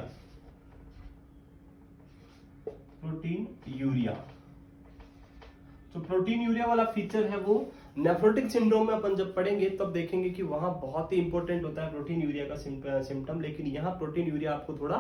proteinuria. जो प्रोटीन यूरिया वाला फीचर है वो नेफ्रोटिक सिंड्रोम में अपन जब पढ़ेंगे तब देखेंगे कि वहां बहुत ही इंपॉर्टेंट होता है प्रोटीन यूरिया का सिम्टम, लेकिन यहाँ प्रोटीन यूरिया आपको थोड़ा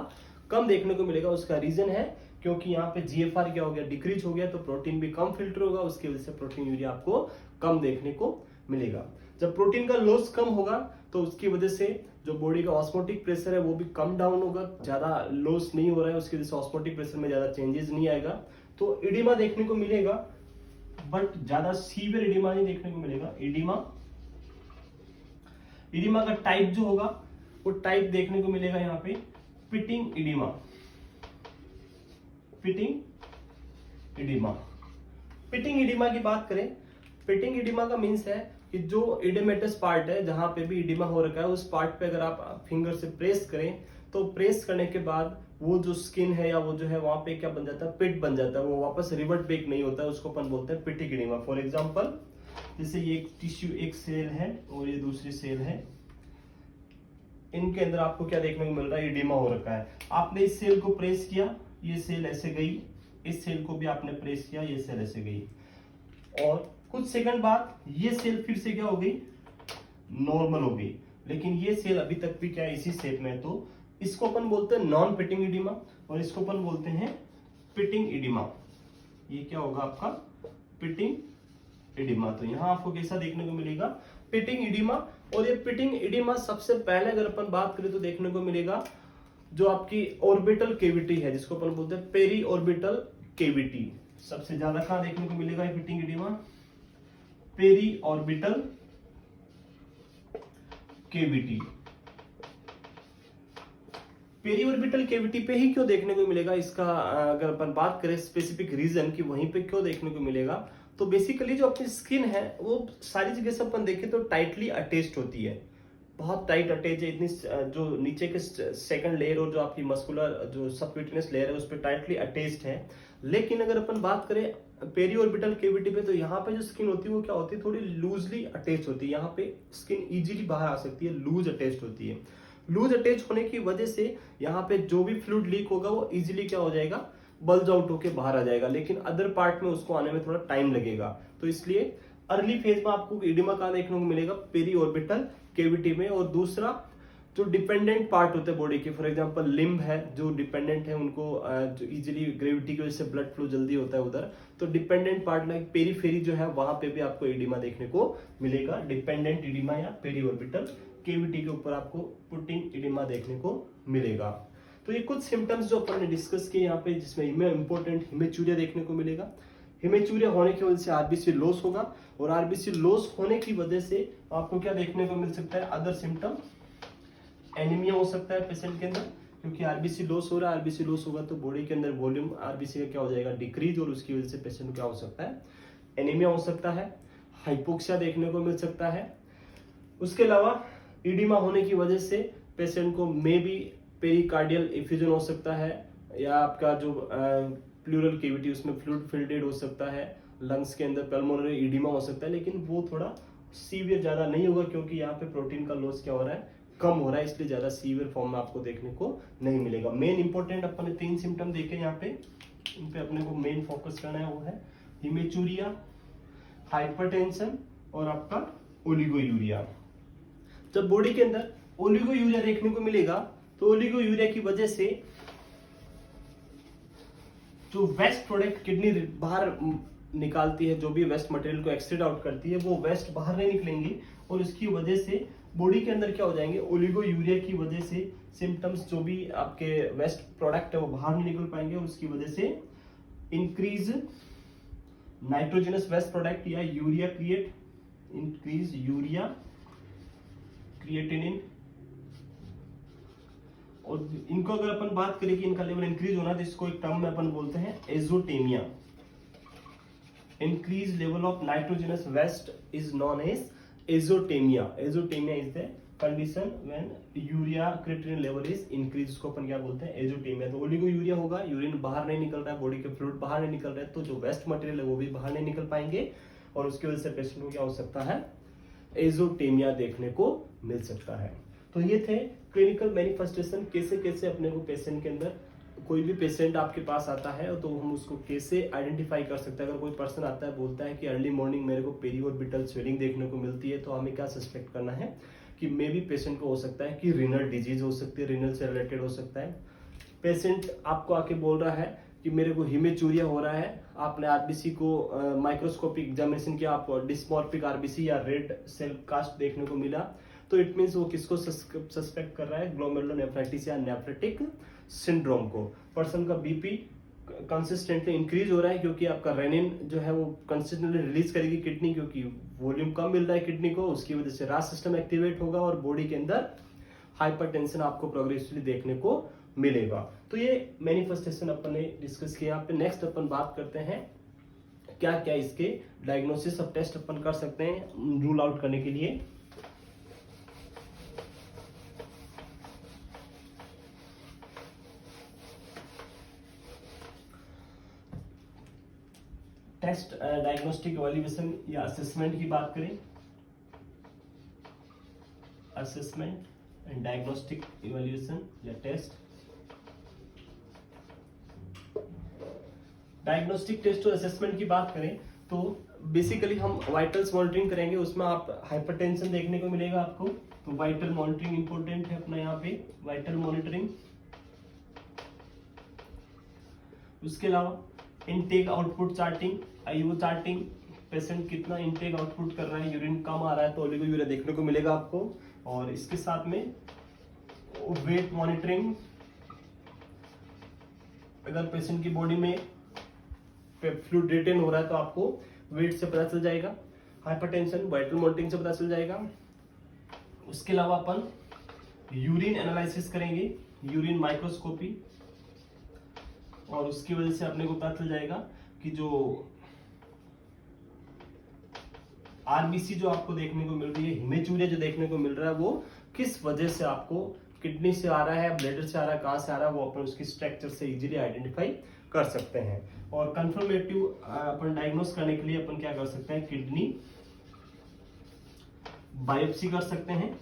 कम देखने को मिलेगा। उसका रीजन है क्योंकि यहाँ पे जीएफआर क्या हो गया, डिक्रीज हो गया, तो प्रोटीन भी कम फिल्टर होगा, उसकी वजह से प्रोटीन यूरिया आपको कम देखने को मिलेगा। जब प्रोटीन का लॉस कम होगा तो उसकी वजह से जो बॉडी का ऑस्मोटिक प्रेशर है वो भी कम डाउन होगा, ज्यादा लॉस नहीं हो रहा है, उसकी वजह से ऑस्मोटिक प्रेशर में ज्यादा चेंजेस नहीं आएगा, तो इडिमा देखने को मिलेगा, बट ज्यादा सीवियर इडिमा नहीं देखने को मिलेगा। इडिमा का टाइप जो होगा वो टाइप देखने को मिलेगा यहाँ पे pitting oedema, pitting oedema. Pitting oedema की बात करें, पिटिंग इडिमा का मीन्स है कि जो इडेमेटस पार्ट है जहां पे भी इडिमा हो रखा है उस पार्ट पे अगर आप फिंगर से प्रेस करें तो प्रेस करने के बाद वो जो स्किन है या वो जो है वहां पे क्या बन जाता है, पिट बन जाता है, वो वापस रिवर्ट बैक नहीं होता है, उसको अपन बोलते हैं पिटिंग इडिमा। फॉर एग्जांपल जैसे ये एक टिश्यू, एक सेल है और ये दूसरी सेल है, इनके अंदर आपको क्या देखने को मिल रहा है, इडिमा हो रखा है। आपने इस सेल को प्रेस किया, ये सेल ऐसे गई, इस सेल को भी आपने प्रेस किया, ये सेल ऐसे गई, और कुछ सेकंड बाद ये सेल फिर से क्या हो गई, नॉर्मल हो गई, लेकिन ये सेल अभी तक भी क्या है, इसी शेप में है, तो इसको अपन बोलते हैं नॉन पिटिंग इडिमा और इसको अपन बोलते हैं पिटिंग इडिमा। ये क्या होगा आपका पिटिंग इडिमा। तो यहाँ आपको कैसा देखने को मिलेगा, पिटिंग इडिमा। और ये पिटिंग इडिमा सबसे पहले अगर अपन बात करें तो देखने को मिलेगा जो आपकी ऑर्बिटल केविटी है, जिसको अपन बोलते हैं पेरी ऑर्बिटल केविटी, सबसे ज्यादा कहां देखने को मिलेगा ये pitting oedema, periorbital cavity. Periorbital cavity पे ही क्यों देखने को मिलेगा, इसका अगर अपन बात करें स्पेसिफिक रीजन कि वहीं पे क्यों देखने को मिलेगा, तो बेसिकली जो अपनी स्किन है वो सारी जगह से अपन देखें तो टाइटली अटैच्ड होती है, बहुत टाइट अटैच है, इतनी जो नीचे के सेकंड लेयर और जो आपकी मस्कुलर जो सबक्यूटेनियस लेयर है उस पर टाइटली अटैच्ड है। लेकिन अगर अपन बात करें पेरी ऑर्बिटल केविटी पे, तो यहाँ पे जो स्किन होती है वो क्या होती है, थोड़ी लूजली अटैच होती है, यहाँ पे स्किन इजीली बाहर आ सकती है, लूज अटैच्ड होती है। लूज अटैच होने की वजह से यहाँ पे जो भी फ्लूइड लीक होगा वो इजीली क्या हो जाएगा, बल्ज आउट होके बाहर आ जाएगा, लेकिन अदर पार्ट में उसको आने में थोड़ा टाइम लगेगा। तो इसलिए अर्ली फेज में आपको इडिमा कहां देखने को मिलेगा, पेरी ऑर्बिटल केविटी में। और दूसरा जो डिपेंडेंट पार्ट होते हैं बॉडी के, फॉर एग्जांपल लिम्ब है जो डिपेंडेंट है, उनको जो इजीली ग्रेविटी की वजह से ब्लड फ्लो जल्दी होता है उधर, तो डिपेंडेंट पार्ट लाइक पेरीफेरी जो है वहां पे भी आपको इडिमा देखने को मिलेगा, डिपेंडेंट इडिमा या पेरी ऑर्बिटल केविटी के ऊपर आपको पुटिंग इडिमा देखने को मिलेगा। तो ये कुछ सिम्टम्स जो अपन ने डिस्कस किए यहाँ पे, जिसमें इंपॉर्टेंट हिमेचूरिया देखने को मिलेगा। हिमेचूरिया होने की वजह से आरबीसी लॉस होगा और आरबीसी लॉस होने की वजह से आपको क्या देखने को मिल सकता है, अदर सिम्टम, एनीमिया हो सकता है पेशेंट के अंदर, क्योंकि आरबीसी लॉस हो रहा है, आरबीसी लॉस होगा तो बॉडी के अंदर वॉल्यूम आरबीसी का क्या हो जाएगा, डिक्रीज, और उसकी वजह से पेशेंट को क्या हो सकता है, एनीमिया हो सकता है, हाइपोक्सिया देखने को मिल सकता है। उसके अलावा इडिमा होने की वजह से पेशेंट को मे बी पेरिकार्डियल इफ्यूजन हो सकता है, या आपका जो प्लूरल केविटी उसमें फ्लूइड फिल्टेड हो सकता है, लंग्स के अंदर पल्मोनरी इडिमा हो सकता है, लेकिन वो थोड़ा सीवियर ज्यादा नहीं होगा, क्योंकि यहाँ पे प्रोटीन का लॉस क्या हो रहा है, कम हो रहा है, इसलिए ज्यादा सीवियर फॉर्म में आपको देखने को नहीं मिलेगा। मेन इंपॉर्टेंट अपन ने 3 सिम्टम देखे यहाँ पे, इन पे अपने को मेन फोकस करना है, वो है हिमेचूरिया, हाइपरटेंशन और आपका ओलिगोयूरिया। जब बॉडी के अंदर ओलिगोयूरिया देखने को मिलेगा तो ओलिगोयूरिया की वजह से जो वेस्ट प्रोडक्ट किडनी बाहर निकालती है, जो भी वेस्ट मटेरियल को एक्सट्रेट आउट करती है, वो वेस्ट बाहर नहीं निकलेंगी, और इसकी वजह से बॉडी के अंदर क्या हो जाएंगे, ओलिगोयूरिया की वजह से सिम्टम्स, जो भी आपके वेस्ट प्रोडक्ट है वो बाहर नहीं निकल पाएंगे, और उसकी वजह से इंक्रीज नाइट्रोजनस वेस्ट प्रोडक्ट या urea create, increase urea creatinine. और इनको अगर अपन बात करें कि इनका लेवल इंक्रीज होना, तो इसको एक टर्म में अपन बोलते हैं azotemia. Increase level of nitrogenous waste is known as azotemia. Azotemia is the condition when urea creatinine level is increase, उसको अपन क्या बोलते हैं, एजोटेमिया। तो ओलिगोयूरिया होगा, यूरिन बाहर नहीं निकल रहा है, बॉडी के फ्लूइड बाहर नहीं निकल रहे, तो जो वेस्ट मटेरियल है वो भी बाहर नहीं निकल पाएंगे, और उसकी वजह से पेशेंट को क्या हो सकता है, एजोटेमिया देखने को मिल सकता है। तो ये थे क्लिनिकल मैनिफेस्टेशन, कैसे कैसे अपने को पेशेंट के अंदर, कोई भी पेशेंट आपके पास आता है तो हम उसको कैसे आइडेंटिफाई कर सकते हैं। अगर कोई पर्सन आता है बोलता है कि अर्ली मॉर्निंग मेरे को पेरीऑर्बिटल स्वेलिंग देखने को मिलती है, तो हमें क्या सस्पेक्ट करना है कि मे बी पेशेंट को हो सकता है कि रीनल डिजीज हो सकती है, रीनल से रिलेटेड हो सकता है। पेशेंट आपको आके बोल रहा है कि मेरे को हिमेचूरिया हो रहा है, आपने आरबीसी को माइक्रोस्कोपिक एग्जामिनेशन किया, आपको डिस्मॉर्फिक आरबीसी या रेड सेल कास्ट देखने को मिला, तो इट मींस वो किसको सस्पेक्ट कर रहा है, ग्लोमेरुलोनेफ्राइटिस या नेफ्रेटिक सिंड्रोम को। पर्सन का बीपी कंसिस्टेंटली इंक्रीज हो रहा है, क्योंकि आपका रेनिन जो है वो कंसिस्टेंटली रिलीज करेगी किडनी, क्योंकि वॉल्यूम कम मिल रहा है किडनी को, उसकी वजह से रास सिस्टम एक्टिवेट होगा और बॉडी के अंदर हाइपरटेंशन आपको प्रोग्रेसिवली देखने को मिलेगा। तो ये मैनिफेस्टेशन अपन ने डिस्कस किया। यहाँ पे नेक्स्ट अपन बात करते हैं क्या क्या इसके डायग्नोसिस ऑफ टेस्ट अपन कर सकते हैं रूल आउट करने के लिए। टेस्ट डायग्नोस्टिक इवैल्यूएशन या असेसमेंट की बात करें, असेसमेंट एंड डायग्नोस्टिक इवैल्यूएशन या टेस्ट। डायग्नोस्टिक टेस्ट और असेसमेंट की बात करें तो बेसिकली हम वाइटल्स मॉनिटरिंग करेंगे, उसमें आप हाइपरटेंशन देखने को मिलेगा आपको। तो वाइटल मॉनिटरिंग इंपॉर्टेंट है अपना यहाँ पे, वाइटल मॉनिटरिंग। उसके अलावा intake output charting, IO charting, patient कितना इनटेक आउटपुट कर रहा है, यूरिन कम आ रहा है तो ओलिगोयूरिया देखने को मिलेगा आपको। और इसके साथ में वेट मॉनिटरिंग, अगर पेशेंट की बॉडी में फ्लूइड रिटेन हो रहा है तो आपको वेट से पता चल जाएगा। हाइपरटेंशन वाइटल मॉनिटरिंग से पता चल जाएगा। उसके अलावा अपन यूरिन एनालिसिस करेंगे, यूरिन माइक्रोस्कोपी, और उसकी वजह से अपने को पता चल जाएगा कि जो आरबीसी जो आपको देखने को मिल रही है, हिमेचूरिया जो देखने को मिल रहा है, वो किस वजह से आपको किडनी से आ रहा है, ब्लैडर से आ रहा है, कहां से आ रहा है, वो अपन उसकी स्ट्रक्चर से इजीली आइडेंटिफाई कर सकते हैं। और कंफर्मेटिव अपन डायग्नोस करने के लिए अपन क्या कर सकते हैं, किडनी बायोप्सी कर सकते हैं।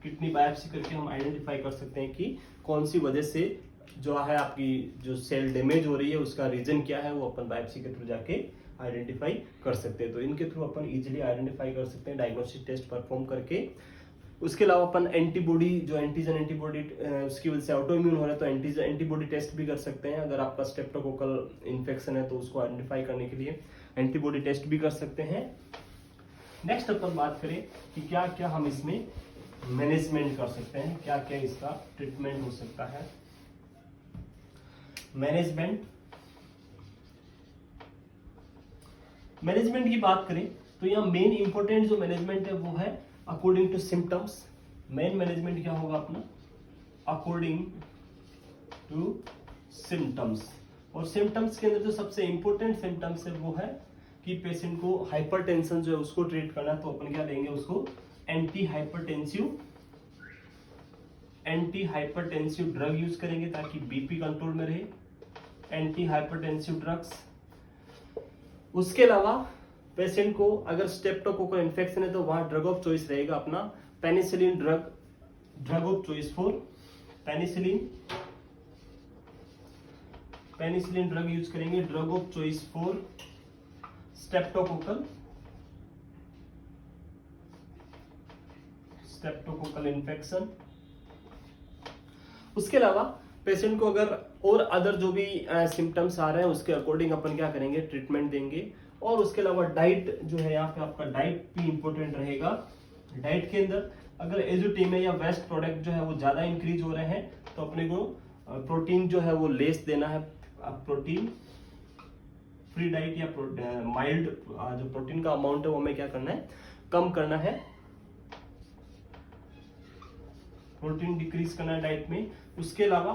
किडनी बायोप्सी करके हम आइडेंटिफाई कर सकते हैं कि कौन सी वजह से जो है आपकी जो सेल डैमेज हो रही है, उसका रीजन क्या है, वो अपन बायोप्सी के थ्रू जाके आइडेंटिफाई कर सकते हैं। तो इनके थ्रू अपन इजीली आइडेंटिफाई कर सकते हैं डायग्नोस्टिक टेस्ट परफॉर्म करके। उसके अलावा अपन एंटीबॉडी, जो एंटीजन एंटीबॉडी उसकी वजह से ऑटो इम्यून हो रहा है तो एंटीजन एंटीबॉडी टेस्ट भी कर सकते हैं। अगर आपका स्ट्रेप्टोकोकल इन्फेक्शन है तो उसको आइडेंटिफाई करने के लिए एंटीबॉडी टेस्ट भी कर सकते हैं। नेक्स्ट अपन बात करें कि क्या क्या हम इसमें मैनेजमेंट कर सकते हैं, क्या क्या इसका ट्रीटमेंट हो सकता है। मैनेजमेंट की बात करें तो यहाँ मेन इंपॉर्टेंट जो मैनेजमेंट है वो है according to symptoms. Main management क्या होगा अपना, अकॉर्डिंग टू सिम्टम्स। और सिम्टम्स के अंदर जो सबसे इंपॉर्टेंट सिम्टम्स है वो है कि पेशेंट को हाइपरटेंशन जो है उसको ट्रीट करना है, तो अपन क्या देंगे उसको, एंटी हाइपरटेंसिव ड्रग यूज करेंगे ताकि बीपी कंट्रोल में रहे, एंटी हाइपरटेंसिव ड्रग्स। उसके अलावा पेशेंट को अगर स्ट्रेप्टोकोकल इन्फेक्शन है तो वहां ड्रग ऑफ चॉइस रहेगा अपना penicillin drug of choice for penicillin drug use करेंगे, drug of choice for streptococcal infection. उसके अलावा पेशेंट को अगर और अदर जो भी सिम्टम्स आ रहे हैं उसके अकॉर्डिंग अपन क्या करेंगे, ट्रीटमेंट देंगे। और उसके अलावा डाइट जो है, यहाँ पे आपका डाइट भी इंपॉर्टेंट रहेगा। डाइट के अंदर अगर एजुटीमिया या वेस्ट प्रोडक्ट जो है वो ज्यादा इंक्रीज हो रहे हैं तो अपने को प्रोटीन जो है वो लेस देना है। प्रोटीन फ्री डाइट या माइल्ड जो प्रोटीन का अमाउंट है वो हमें क्या करना है, कम करना है, प्रोटीन डिक्रीज करना है डाइट में। उसके अलावा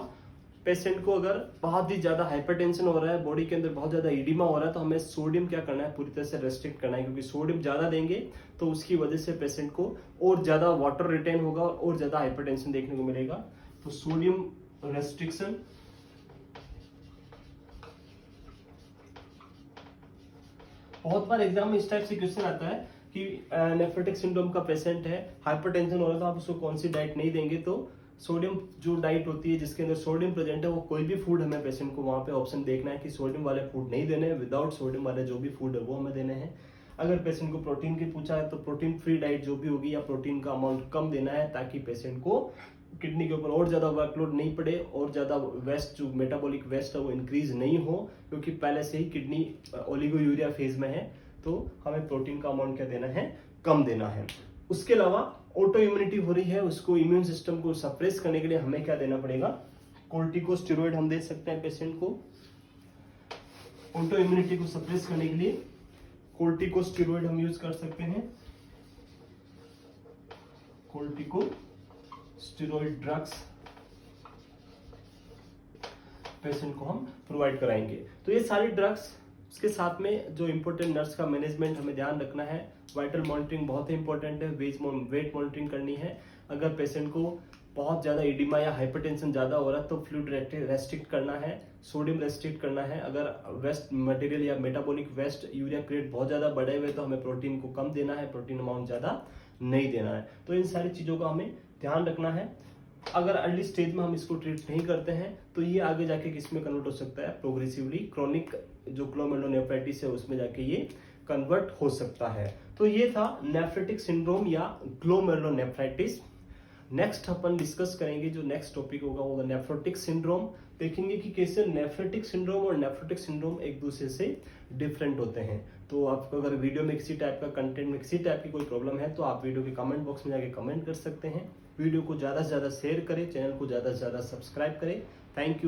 पेशेंट को अगर बहुत ही ज्यादा हाइपरटेंशन हो रहा है, बॉडी के अंदर बहुत ज्यादा इडिमा हो रहा है, तो हमें सोडियम क्या करना है, पूरी तरह से रेस्ट्रिक्ट करना है, क्योंकि सोडियम ज्यादा देंगे तो उसकी वजह से पेशेंट को और ज्यादा वाटर रिटेन होगा और ज्यादा हाइपरटेंशन देखने को मिलेगा। तो सोडियम रेस्ट्रिक्शन। बहुत बार एग्जाम में इस टाइप से क्वेश्चन आता है कि नेफ्रोटिक सिंड्रोम का पेशेंट है, हाइपरटेंशन हो रहा है, तो आप उसको कौन सी डाइट नहीं देंगे। तो सोडियम जो डाइट होती है जिसके अंदर सोडियम प्रेजेंट है, वो कोई भी फूड हमें पेशेंट को वहां पे ऑप्शन देखना है कि सोडियम वाले फूड नहीं देने, विदाउट सोडियम वाले जो भी फूड है वो हमें देने हैं। अगर पेशेंट को प्रोटीन की पूछा है तो प्रोटीन फ्री डाइट जो भी होगी या प्रोटीन का अमाउंट कम देना है, ताकि पेशेंट को किडनी के ऊपर और ज्यादा वर्कलोड नहीं पड़े और ज्यादा वेस्ट जो मेटाबॉलिक वेस्ट है वो इंक्रीज नहीं हो, क्योंकि पहले से ही किडनी ओलिगोयूरिया फेज में है। तो हमें प्रोटीन का अमाउंट क्या देना है, कम देना है। उसके अलावा ऑटो इम्यूनिटी हो रही है, उसको इम्यून सिस्टम को सप्रेस करने के लिए हमें क्या देना पड़ेगा, कोर्टिकोस्टेरॉइड हम दे सकते हैं पेशेंट को। ऑटो इम्यूनिटी को सप्रेस करने के लिए कोर्टिकोस्टेरॉइड हम यूज कर सकते हैं, कोर्टिकोस्टेरॉइड ड्रग्स पेशेंट को हम प्रोवाइड कराएंगे। तो ये सारी ड्रग्स, उसके साथ में जो इंपॉर्टेंट नर्स का मैनेजमेंट हमें ध्यान रखना है। वाइटल मॉनिटरिंग बहुत ही इंपॉर्टेंट है, वेट मॉनिटरिंग करनी है। अगर पेशेंट को बहुत ज्यादा एडिमा या हाइपरटेंशन ज्यादा हो रहा है तो फ्लूइड रेस्ट्रिक्ट करना है, सोडियम रेस्ट्रिक्ट करना है। अगर वेस्ट मटेरियल या मेटाबॉलिक वेस्ट यूरिया क्रिएट बहुत ज्यादा बढ़े हुए तो हमें प्रोटीन को कम देना है, प्रोटीन अमाउंट ज्यादा नहीं देना है। तो इन सारी चीजों का हमें ध्यान रखना है। अगर अर्ली स्टेज में हम इसको ट्रीट नहीं करते हैं तो ये आगे जाके किसमें कन्वर्ट हो सकता है, प्रोग्रेसिवली क्रोनिक जो ग्लोमेरुलोनेफ्राइटिस है उसमें जाके ये कन्वर्ट हो सकता है। तो ये था नेफ्रेटिक सिंड्रोम या ग्लोमेरुलोनेफ्राइटिस। नेक्स्ट अपन डिस्कस करेंगे, जो नेक्स्ट टॉपिक होगा वो नेफ्रोटिक सिंड्रोम। देखेंगे कि कैसे नेफ्रेटिक सिंड्रोम और नेफ्रोटिक सिंड्रोम एक दूसरे से डिफरेंट होते हैं। तो आपको अगर वीडियो में किसी टाइप का कंटेंट में किसी टाइप की कोई प्रॉब्लम है तो आप वीडियो के कमेंट बॉक्स में जाके कमेंट कर सकते हैं। वीडियो को ज़्यादा से ज़्यादा शेयर करें, चैनल को ज़्यादा से ज़्यादा सब्सक्राइब करें। Thank you.